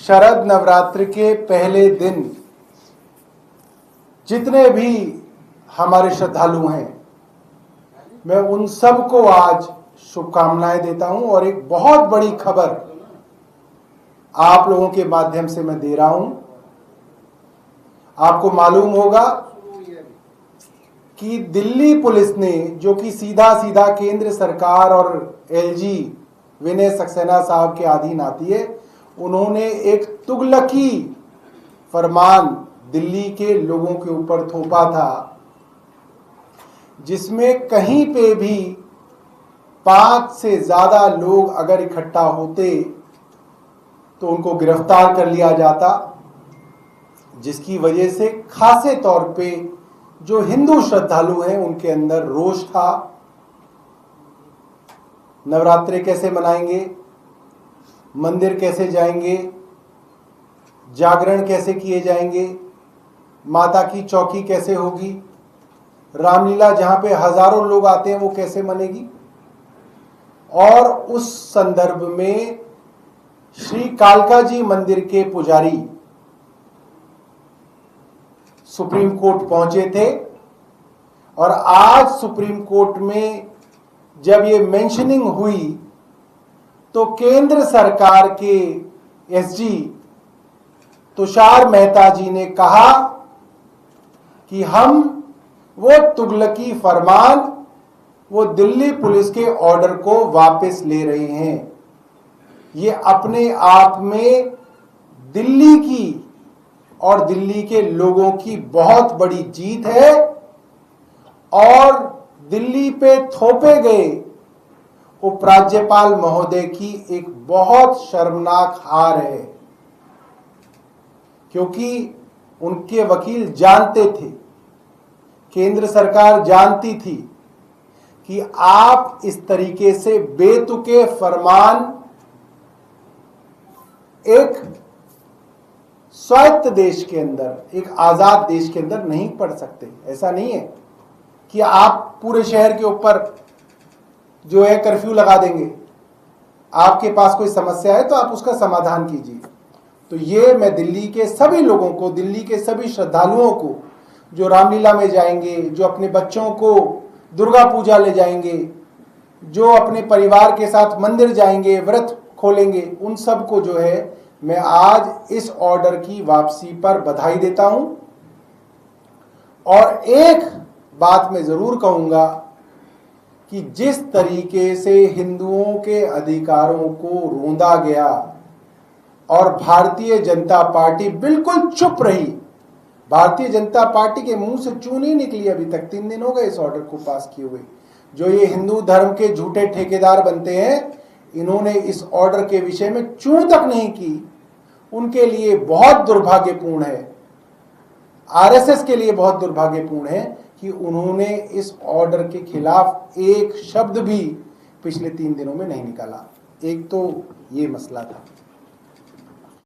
शरद नवरात्र के पहले दिन जितने भी हमारे श्रद्धालु हैं, मैं उन सब को आज शुभकामनाएं देता हूं और एक बहुत बड़ी खबर आप लोगों के माध्यम से मैं दे रहा हूं। आपको मालूम होगा कि दिल्ली पुलिस ने, जो कि सीधा सीधा केंद्र सरकार और एलजी विनय सक्सेना साहब के अधीन आती है, उन्होंने एक तुगलकी फरमान दिल्ली के लोगों के ऊपर थोपा था, जिसमें कहीं पे भी 5 से ज्यादा लोग अगर इकट्ठा होते तो उनको गिरफ्तार कर लिया जाता, जिसकी वजह से खासे तौर पे जो हिंदू श्रद्धालु हैं उनके अंदर रोष था। नवरात्रे कैसे मनाएंगे, मंदिर कैसे जाएंगे, जागरण कैसे किए जाएंगे, माता की चौकी कैसे होगी, रामलीला जहां पे हजारों लोग आते हैं वो कैसे मनेगी। और उस संदर्भ में श्री कालका जी मंदिर के पुजारी सुप्रीम कोर्ट पहुंचे थे और आज सुप्रीम कोर्ट में जब ये मेंशनिंग हुई तो केंद्र सरकार के एसजी तुषार मेहता जी ने कहा कि हम वो तुगलकी फरमान, वो दिल्ली पुलिस के ऑर्डर को वापस ले रहे हैं। ये अपने आप में दिल्ली की और दिल्ली के लोगों की बहुत बड़ी जीत है और दिल्ली पे थोपे गए उपराज्यपाल महोदय की एक बहुत शर्मनाक हार है, क्योंकि उनके वकील जानते थे, केंद्र सरकार जानती थी कि आप इस तरीके से बेतुके फरमान एक स्वायत्त देश के अंदर, एक आजाद देश के अंदर नहीं पढ़ सकते। ऐसा नहीं है कि आप पूरे शहर के ऊपर जो है कर्फ्यू लगा देंगे। आपके पास कोई समस्या है तो आप उसका समाधान कीजिए। तो ये मैं दिल्ली के सभी लोगों को, दिल्ली के सभी श्रद्धालुओं को जो रामलीला में जाएंगे, जो अपने बच्चों को दुर्गा पूजा ले जाएंगे, जो अपने परिवार के साथ मंदिर जाएंगे, व्रत खोलेंगे, उन सब को जो है मैं आज इस ऑर्डर की वापसी पर बधाई देता हूं। और एक बात मैं जरूर कहूंगा कि जिस तरीके से हिंदुओं के अधिकारों को रोंदा गया और भारतीय जनता पार्टी बिल्कुल चुप रही, भारतीय जनता पार्टी के मुंह से चूं नहीं निकली अभी तक, 3 दिन हो गए इस ऑर्डर को पास किए हुए। जो ये हिंदू धर्म के झूठे ठेकेदार बनते हैं, इन्होंने इस ऑर्डर के विषय में चूं तक नहीं की। उनके लिए बहुत दुर्भाग्यपूर्ण है, आरएसएस के लिए बहुत दुर्भाग्यपूर्ण है कि उन्होंने इस ऑर्डर के खिलाफ एक शब्द भी पिछले 3 दिनों में नहीं निकाला। एक तो ये मसला था।